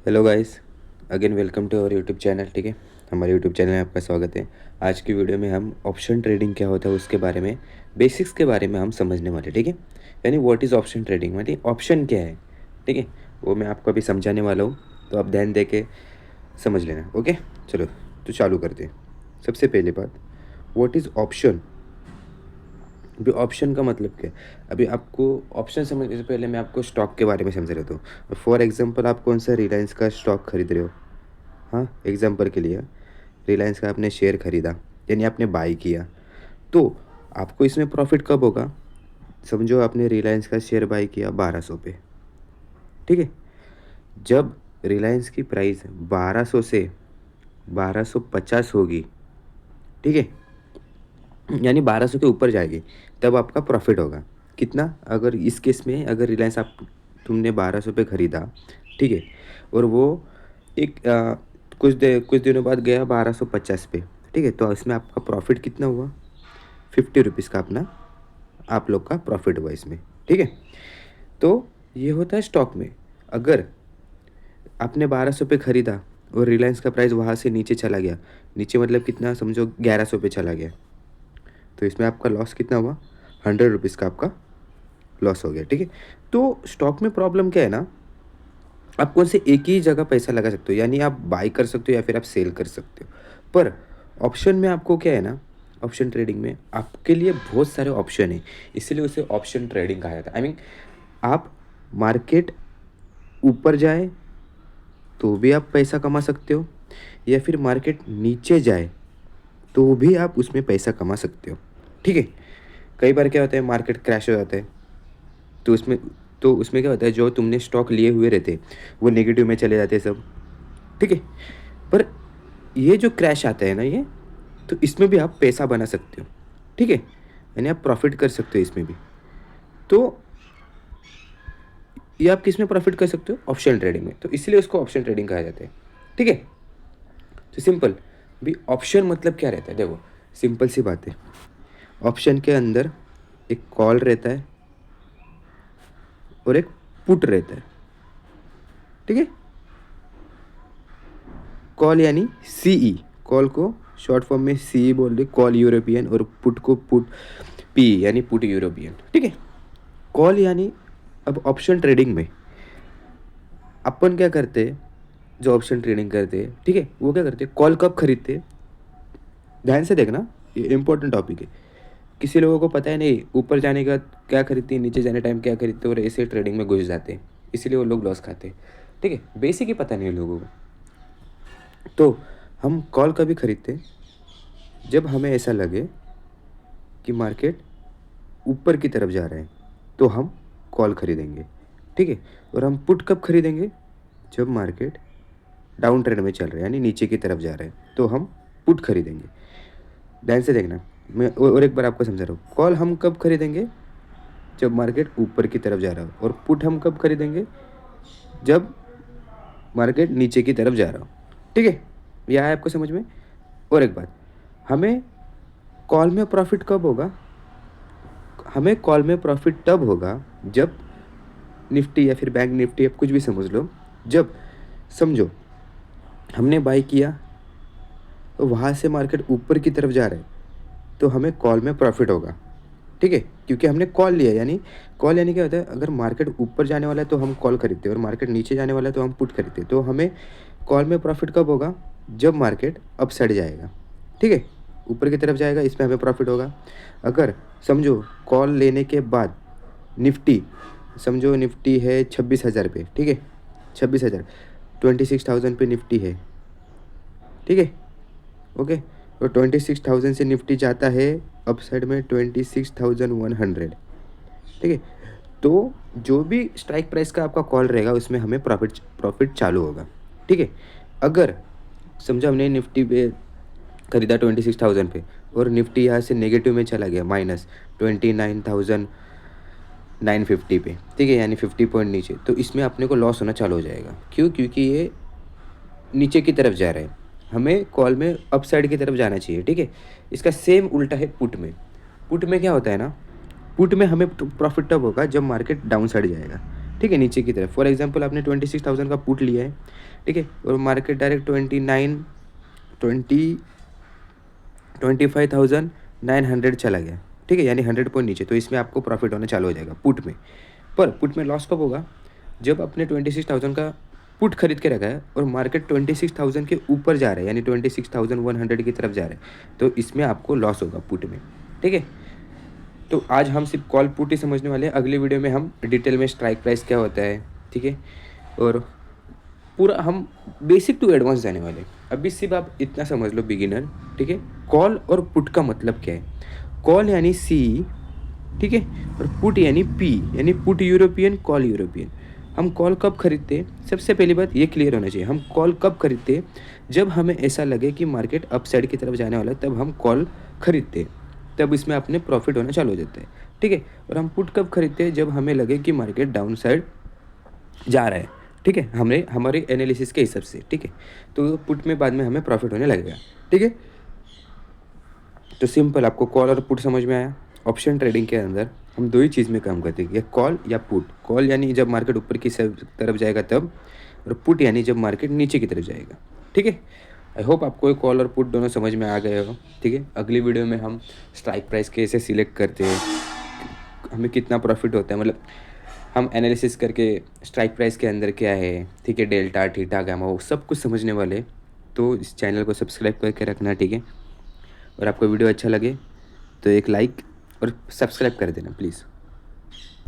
Hello guys, again welcome to our YouTube channel. ठीक है, हमारे यूट्यूब चैनल में आपका स्वागत है। आज की वीडियो में हम ऑप्शन ट्रेडिंग क्या होता है उसके बारे में, बेसिक्स के बारे में हम समझने वाले। ठीक है, यानी व्हाट इज़ ऑप्शन ट्रेडिंग, यानी ऑप्शन क्या है। ठीक है, वो मैं आपको अभी समझाने वाला हूँ, तो आप ध्यान दे के समझ लेना। ओके, चलो तो चालू करते हैं। सबसे पहली बात, व्हाट इज़ ऑप्शन। अभी ऑप्शन का मतलब क्या है। अभी आपको ऑप्शन समझने से पहले मैं आपको स्टॉक के बारे में समझा देता हूँ। फॉर एग्जांपल, आप कौन सा रिलायंस का स्टॉक खरीद रहे हो। हाँ, एग्जांपल के लिए रिलायंस का आपने शेयर खरीदा, यानी आपने बाई किया, तो आपको इसमें प्रॉफिट कब होगा। समझो आपने रिलायंस का शेयर बाई किया 1200 पे। ठीक है, जब रिलायंस की प्राइस 1200 से 1250 होगी, ठीक है, यानी 1200 के ऊपर जाएगी, तब आपका प्रॉफिट होगा। कितना, अगर इस केस में अगर रिलायंस आप तुमने 1200 पे ख़रीदा, ठीक है, और वो एक कुछ दिनों बाद गया 1250 पे। ठीक है, तो इसमें आपका प्रॉफिट कितना हुआ, 50 रुपीज़ का अपना आप लोग का प्रॉफिट हुआ इसमें। ठीक है, तो ये होता है स्टॉक में। अगर आपने 1200 पे ख़रीदा और रिलायंस का प्राइस वहाँ से नीचे चला गया, नीचे मतलब कितना, समझो 1100 पे चला गया, तो इसमें आपका लॉस कितना हुआ, 100 रुपीज़ का आपका लॉस हो गया। ठीक है, तो स्टॉक में प्रॉब्लम क्या है ना, आप कौन से एक ही जगह पैसा लगा सकते हो, यानी आप बाई कर सकते हो या फिर आप सेल कर सकते हो। पर ऑप्शन में आपको क्या है ना, ऑप्शन ट्रेडिंग में आपके लिए बहुत सारे ऑप्शन है, इसीलिए उसे ऑप्शन ट्रेडिंग कहा जाता है। आई मीन, आप मार्केट ऊपर जाए तो भी आप पैसा कमा सकते हो, या फिर मार्केट नीचे जाए तो भी आप उसमें पैसा कमा सकते हो। ठीक है, कई बार क्या होता है, मार्केट क्रैश हो जाता है, तो उसमें क्या होता है, जो तुमने स्टॉक लिए हुए रहते वो नेगेटिव में चले जाते हैं सब। ठीक है, पर ये जो क्रैश आता है ना, ये तो इसमें भी आप पैसा बना सकते हो। ठीक है, यानी आप प्रॉफिट कर सकते हो इसमें भी। तो ये आप किस में प्रॉफिट कर सकते हो, ऑप्शन ट्रेडिंग में, तो इसलिए उसको ऑप्शन ट्रेडिंग कहा जाता है। ठीक है, तो सिंपल भी ऑप्शन मतलब क्या रहता है, देखो सिंपल सी बात है। ऑप्शन के अंदर एक कॉल रहता है और एक पुट रहता है। ठीक है, कॉल यानी सीई, कॉल को शॉर्ट फॉर्म में सीई बोल रहे, कॉल यूरोपियन, और पुट को पुट पी यानी पुट यूरोपियन। ठीक है, कॉल यानी, अब ऑप्शन ट्रेडिंग में अपन क्या करते हैं, जो ऑप्शन ट्रेडिंग करते हैं, ठीक है, वो क्या करते हैं, कॉल कब खरीदते हैं, ध्यान से देखना, ये इंपॉर्टेंट टॉपिक है। किसी लोगों को पता है नहीं, ऊपर जाने का क्या खरीदते हैं, नीचे जाने टाइम क्या खरीदते हैं, और ऐसे ट्रेडिंग में घुस जाते हैं, इसीलिए वो लोग लॉस खाते हैं। ठीक है, बेसिक ही पता नहीं है लोगों को। तो हम कॉल कभी खरीदते हैं, जब हमें ऐसा लगे कि मार्केट ऊपर की तरफ जा रहा है, तो हम कॉल खरीदेंगे। ठीक है, और हम पुट कब खरीदेंगे, जब मार्केट डाउन ट्रेंड में चल रहा है, यानी नीचे की तरफ जा रहा है, तो हम पुट खरीदेंगे। ध्यान से देखना, मैं और एक बार आपको समझा रहा हूँ। कॉल हम कब खरीदेंगे, जब मार्केट ऊपर की तरफ जा रहा हो, और पुट हम कब खरीदेंगे, जब मार्केट नीचे की तरफ जा रहा हो। ठीक है, यह है आपको समझ में। और एक बात, हमें कॉल में प्रॉफिट कब होगा, हमें कॉल में प्रॉफिट तब होगा जब निफ्टी या फिर बैंक निफ्टी, आप कुछ भी समझ लो, जब समझो हमने बाई किया तो वहाँ से मार्केट ऊपर की तरफ जा रहा है, तो हमें कॉल में प्रॉफिट होगा। ठीक है, क्योंकि हमने कॉल लिया, यानी कॉल यानी क्या होता है, अगर मार्केट ऊपर जाने वाला है तो हम कॉल खरीदते हैं, और मार्केट नीचे जाने वाला है तो हम पुट खरीदते हैं। तो हमें कॉल में प्रॉफिट कब होगा, जब मार्केट अप साइड जाएगा। ठीक है, ऊपर की तरफ जाएगा, इसमें हमें प्रॉफिट होगा। अगर समझो कॉल लेने के बाद निफ्टी, समझो निफ्टी है 26,000 पे, ठीक है, 26,000, 26,000 पे निफ्टी है। ठीक है, ओके, तो 26,000 से निफ्टी जाता है अप साइड में 26,100। ठीक है, तो जो भी स्ट्राइक प्राइस का आपका कॉल रहेगा, उसमें हमें प्रॉफिट प्रॉफिट चालू होगा। ठीक है, अगर समझो हमने निफ्टी पे खरीदा 26,000 पे, और निफ्टी यहाँ से नेगेटिव में चला गया, -29,950 पे, ठीक है, यानी 50 पॉइंट नीचे, तो इसमें अपने को लॉस होना चालू हो जाएगा। क्यों, क्योंकि ये नीचे की तरफ जा रहा है, हमें कॉल में अप साइड की तरफ जाना चाहिए। ठीक है, इसका सेम उल्टा है पुट में। पुट में क्या होता है ना, पुट में हमें प्रॉफिट तब होगा जब मार्केट डाउन साइड जाएगा। ठीक है, नीचे की तरफ। फॉर एग्जांपल आपने 26,000 का पुट लिया है, ठीक है, और मार्केट डायरेक्ट 25,900 चला गया, ठीक है, यानी 100 पॉइंट नीचे, तो इसमें आपको प्रॉफिट होना चालू हो जाएगा पुट में। पर पुट में लॉस कब होगा? जब आपने 26,000 का पुट खरीद के रखा है और मार्केट 26,000 के ऊपर जा रहा है, यानी 26,100 की तरफ जा रहा है, तो इसमें आपको लॉस होगा पुट में, ठीक है। तो आज हम सिर्फ कॉल पुट ही समझने वाले हैं, अगली वीडियो में हम डिटेल में स्ट्राइक प्राइस क्या होता है, ठीक है, और पूरा हम बेसिक टू एडवांस जाने वाले हैं। अभी सिर्फ आप इतना समझ लो बिगिनर, ठीक है, कॉल और पुट का मतलब क्या है। कॉल यानी सी, ठीक है, और पुट यानी पी, यानी पुट यूरोपियन, कॉल यूरोपियन। हम कॉल कब खरीदते हैं? सबसे पहली बात ये क्लियर होना चाहिए, हम कॉल कब खरीदते हैं? जब हमें ऐसा लगे कि मार्केट अप साइड की तरफ जाने वाला है, तब हम कॉल खरीदते हैं, तब इसमें अपने प्रॉफिट होना चालू हो जाता है, ठीक है। और हम पुट कब खरीदते हैं? जब हमें लगे कि मार्केट डाउन साइड जा रहा है, ठीक है, हमारे एनालिसिस के हिसाब से, ठीक है, तो पुट में बाद में हमें प्रॉफिट होने लगेगा, ठीक है। तो सिंपल, आपको कॉल और पुट समझ में आया। ऑप्शन ट्रेडिंग के अंदर हम दो ही चीज़ में काम करते हैं, कॉल या पुट। कॉल यानी जब मार्केट ऊपर की तरफ जाएगा तब, और पुट यानी जब मार्केट नीचे की तरफ जाएगा, ठीक है। आई होप आपको ये कॉल और पुट दोनों समझ में आ गए हो, ठीक है। अगली वीडियो में हम स्ट्राइक प्राइस कैसे सिलेक्ट करते हैं, हमें कितना प्रॉफिट होता है, मतलब हम एनालिसिस करके स्ट्राइक प्राइस के अंदर क्या है, ठीक है, डेल्टा, थीटा, गामा, वो सब कुछ समझने वाले। तो इस चैनल को सब्सक्राइब करके रखना, ठीक है। और आपको वीडियो अच्छा लगे तो एक लाइक और सब्सक्राइब कर देना प्लीज़।